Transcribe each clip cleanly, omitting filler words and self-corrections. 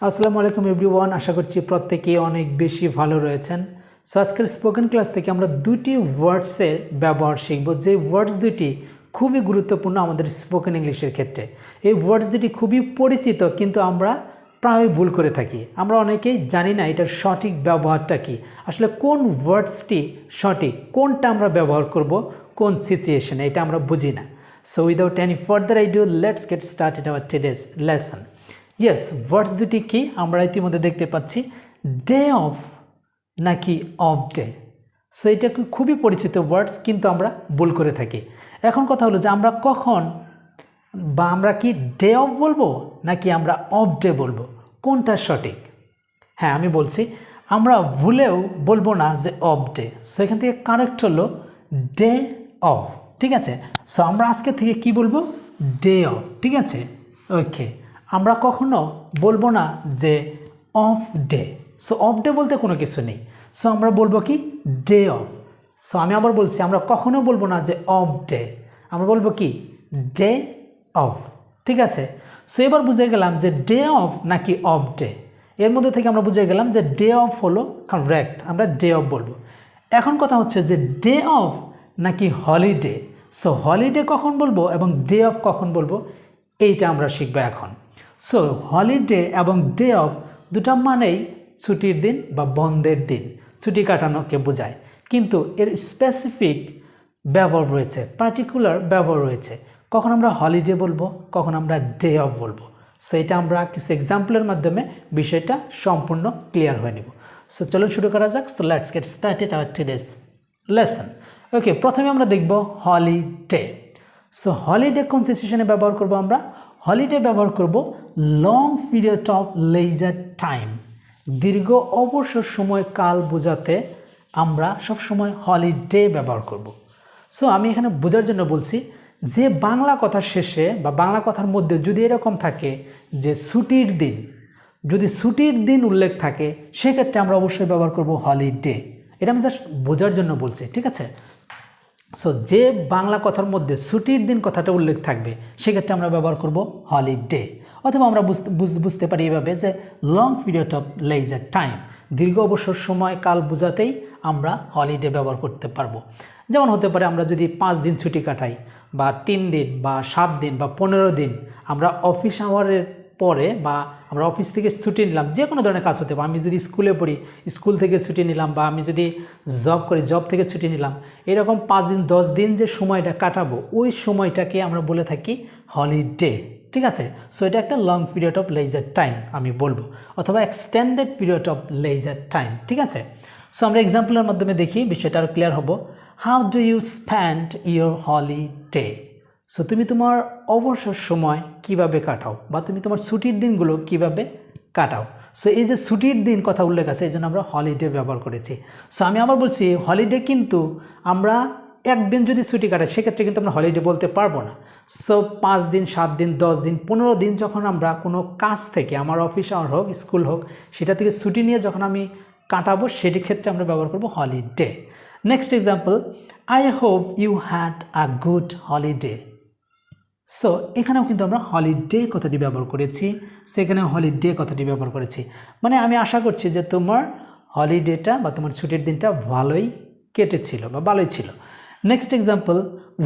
আসসালামু আলাইকুম এভরিওয়ান, আশা করছি প্রত্যেকেই অনেক বেশি ভালো রয়েছেন। সো আজকের স্পোকেন ক্লাস থেকে আমরা দুটি ওয়ার্ডসের ব্যবহার শিখব, যে ওয়ার্ডস দুটি খুবই গুরুত্বপূর্ণ আমাদের স্পোকেন ইংলিশের ক্ষেত্রে। এই ওয়ার্ডস দুটি খুবই পরিচিত, কিন্তু আমরা প্রায় ভুল করে থাকি। আমরা অনেকেই জানি না এটার সঠিক ব্যবহারটা কি, আসলে কোন ওয়ার্ডসটি সঠিক, কোনটা আমরা ব্যবহার করব কোন সিচুয়েশনে, এটা আমরা বুঝি না। So without any further ado let's get started our today's lesson. Yes, words দুটি কি আমরা ইতিমধ্যে দেখতে পাচ্ছি, ডে অফ নাকি অফ ডে। সো এটা খুবই পরিচিত ওয়ার্ডস, কিন্তু আমরা ভুল করে থাকি। এখন কথা হলো যে আমরা কখন বা আমরা কি ডে অফ বলবো নাকি আমরা অফ ডে বলবো, কোনটা সঠিক? হ্যাঁ, আমি বলছি আমরা ভুলেও বলবো না যে অফ ডে। সো এখান থেকে কারেক্ট হলো ডে অফ, ঠিক আছে। সো আমরা আজকে থেকে কি বলবো, ডে অফ, ঠিক আছে। ওকে, আমরা কখনো বলবো না যে of day. So off day বলতে কোনো কিছু নেই, সো আমরা বলবো কি ডে অফ। সো আমি আবার বলছি, আমরা কখনো বলবো না যে অফ ডে, আমরা বলবো কি ডে অফ, ঠিক আছে। সো এবার বুঝে গেলাম যে ডে অফ নাকি অফ ডে। এর মধ্যে থেকে আমরা বুঝে গেলাম যে ডে অফ হলো কারেক্ট, আমরা ডে অফ বলবো। এখন কথা হচ্ছে যে ডে অফ নাকি হলিডে। সো হলিডে কখন বলবো এবং ডে অফ কখন বলবো, এইটা আমরা শিখবো এখন। সো হলিডে এবং ডে অফ দুটা মানেই ছুটির দিন বা বন্ধের দিন, ছুটি কাটানোকে বোঝায়, কিন্তু এর স্পেসিফিক ব্যবহার রয়েছে, পার্টিকুলার ব্যবহার রয়েছে। কখন আমরা হলিডে বলবো, কখন আমরা ডে অফ বলবো। সো এটা আমরা কিছু এক্সাম্পলের মাধ্যমে বিষয়টা সম্পূর্ণ ক্লিয়ার হয়ে নেব। সো চলুন শুরু করা যাক। So let's get started our today's lesson. Okay, প্রথমে আমরা দেখব হলিডে। সো হলিডে কোন সিচুয়েশনে ব্যবহার করব আমরা? হলিডে ব্যবহার করব long period of leisure time, দীর্ঘ অবসর সময় কাল বোঝাতে আমরা সবসময় হলিডে ব্যবহার করব। সো আমি এখানে বোঝার জন্য বলছি যে বাংলা কথার শেষে বা বাংলা কথার মধ্যে যদি এরকম থাকে যে ছুটির দিন, যদি ছুটির দিন উল্লেখ থাকে, সেক্ষেত্রে আমরা অবশ্যই ব্যবহার করব হলিডে। এটা আমি জাস্ট বোঝার জন্য বলছি, ঠিক আছে। সো যে বাংলা কথার মধ্যে ছুটির দিন কথাটা উল্লেখ থাকবে, সেক্ষেত্রে আমরা ব্যবহার করব হলিডে। অথবা আমরা বুঝতে পারি এভাবে যে long period of leisure time, দীর্ঘ অবসর সময় কাল বোঝাতেই আমরা হলিডে ব্যবহার করতে পারবো। যেমন হতে পারে আমরা যদি 5 দিন ছুটি কাটাই, বা 3 দিন বা 7 দিন বা 15 দিন আমরা অফিস আওয়ারের পরে, বা আমরা অফিস থেকে ছুটি নিলাম, যে কোনো ধরনের কাজ হতে পারে। আমি যদি স্কুলে পড়ি, স্কুল থেকে ছুটি নিলাম, বা আমি যদি জব করি, জব থেকে ছুটি নিলাম, এরকম 5 দিন 10 দিন যে সময়টা কাটাবো, ওই সময়টাকে আমরা বলে থাকি হলিডে, ঠিক আছে। সো এটা একটা long period of leisure time আমি বলবো, অথবা extended period of leisure time, ঠিক আছে। সো আমরা এক্সাম্পলের মাধ্যমে দেখি, বিষয়টা আরও ক্লিয়ার হবো। How do you spend your holiday? So তুমি তোমার অবসর সময় কিভাবে কাটাও, বা তুমি তোমার ছুটির দিনগুলো কিভাবে কাটাও। সো এই যে ছুটির দিন কথা উল্লেখ আছে, এই জন্য আমরা হলিডে ব্যবহার করেছি। সো আমি আবার বলছি, হলিডে কিন্তু আমরা একদিন যদি ছুটি কাটাই, সেক্ষেত্রে কিন্তু আমরা হলিডে বলতে পারবো না। সো 5 দিন 7 দিন 10 দিন 15 দিন যখন আমরা কোনো কাজ থেকে, আমার অফিস আওয়ার হোক স্কুল হোক, সেটা থেকে ছুটি নিয়ে যখন আমি কাটাবো, সেটির ক্ষেত্রে আমরা ব্যবহার করব holiday. Next example, I hope you had a good holiday. So এখানেও কিন্তু আমরা হলিডে কথাটি ব্যবহার করেছি, সেখানে হলিডে কথাটি ব্যবহার করেছি, মানে আমি আশা করছি যে তোমার হলিডেটা বা তোমার ছুটির দিনটা ভালোই কেটেছিল বা ভালোই ছিল। Next example,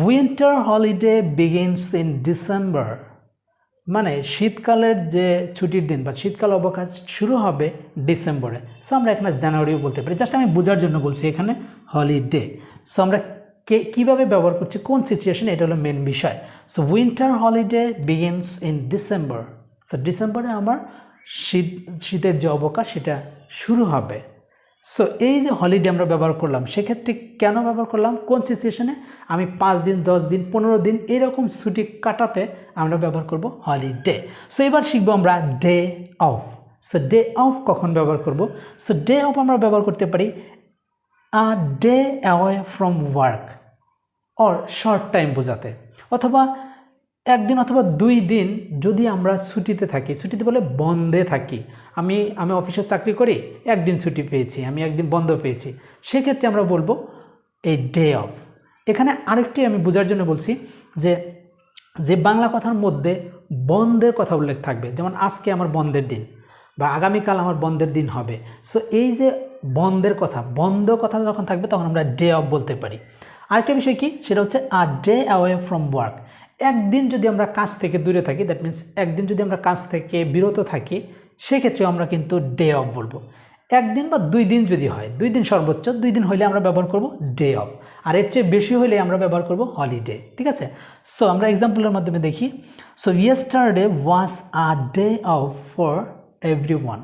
winter holiday begins in December, মানে শীতকালের যে ছুটির দিন বা শীতকাল অবকাশ শুরু হবে ডিসেম্বরে। সো আমরা এখানে জানুয়ারিও বলতে পারি, জাস্ট আমি বোঝার জন্য বলছি এখানে হলিডে। সো আমরা কীভাবে ব্যবহার করছি, কোন সিচুয়েশনে, এটা হলো মেন বিষয়। So winter holiday begins in December. So ডিসেম্বরে আমার শীতের যে অবকাশ সেটা শুরু হবে। সো এই যে হলিডে আমরা ব্যবহার করলাম, সেক্ষেত্রে কেন ব্যবহার করলাম, কোন সিচুয়েশনে? আমি 5 দিন 10 দিন 15 দিন এরকম ছুটি কাটাতে আমরা ব্যবহার করব হলিডে। সো এবার শিখবো আমরা day of. So day of কখন ব্যবহার করব? সো ডে অফ আমরা ব্যবহার করতে পারি a day away from work or short time বোঝাতে, অথবা একদিন অথবা 2 দিন যদি আমরা ছুটিতে থাকি, ছুটিতে বলে বন্ধে থাকি, আমি অফিসে চাকরি করি, একদিন ছুটি পেয়েছি, আমি একদিন বন্ধ পেয়েছি, সেক্ষেত্রে আমরা বলবো এই ডে অফ। এখানে আরেকটি আমি বোঝার জন্য বলছি যে বাংলা কথার মধ্যে বন্ধের কথা উল্লেখ থাকবে, যেমন আজকে আমার বন্ধের দিন, বা আগামীকাল আমার বন্ধের দিন হবে। সো এই যে বন্ধের কথা, বন্ধ কথা যখন থাকবে তখন আমরা ডে অফ বলতে পারি। আরেকটা বিষয় কি, সেটা হচ্ছে a day away from work. একদিন যদি আমরা কাজ থেকে দূরে থাকি, দ্যাট মিনস একদিন যদি আমরা কাজ থেকে বিরত থাকি, সেক্ষেত্রে আমরা কিন্তু ডে অফ বলবো। একদিন বা 2 দিন যদি হয়, 2 দিন সর্বোচ্চ, 2 দিন হলে আমরা ব্যবহার করব ডে অফ, আর এর চেয়ে বেশি হলে আমরা ব্যবহার করব হলিডে। ঠিক আছে, সো আমরা এক্সাম্পলের মাধ্যমে দেখি। So yesterday was a day of for everyone.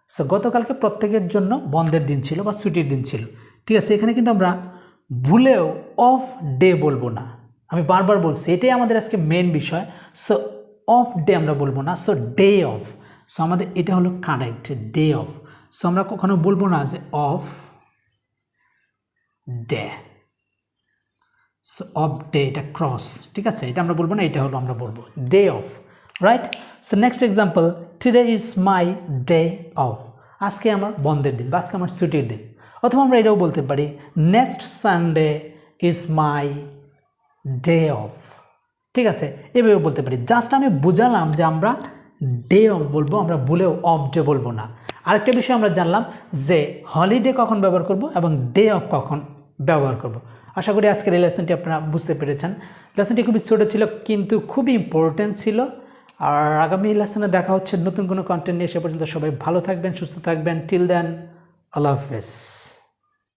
So গতকালকে প্রত্যেকের জন্য বন্ধের দিন ছিল বা ছুটির দিন ছিল। ঠিক আছে, এখানে কিন্তু আমরা ভুলেও অফ ডে বলবো না। আমি বারবার বলছি, এটাই আমাদের আজকে মেন বিষয়। সো অফ ডে আমরা বলবো না, সো ডে অফ। সো আমাদের এটা হলো কারেক্ট, ডে অফ। সো আমরা কখনো বলবো না যে of day. So off day এটা ক্রস, ঠিক আছে, এটা আমরা বলবো না, এটা হলো আমরা বলবো day of, right. So next example, today is my day of. আজকে আমার বন্ধের দিন বা আজকে আমার ছুটির দিন। অথবা আমরা এটাও বলতে পারি, next Sunday is my day of. ঠিক আছে, এভাবে বলতে পারি। জাস্ট আমি বুঝালাম যে আমরা ডে অফ বলবো, আমরা ভুলেও অফ ডে বলবো না। আরেকটা বিষয় আমরা জানলাম যে হলিডে কখন ব্যবহার করব এবং ডে অফ কখন ব্যবহার করব। আশা করি আজকের এই লেসনটি আপনারা বুঝতে পেরেছেন। লেসনটি খুবই ছোটো ছিল কিন্তু খুবই ইম্পর্টেন্ট ছিল। আর আগামী লেসনে দেখা হচ্ছে নতুন কোনো কন্টেন্ট নিয়ে। সে পর্যন্ত সবাই ভালো থাকবেন, সুস্থ থাকবেন। টিল দেন, আল্লাহ হাফেজ।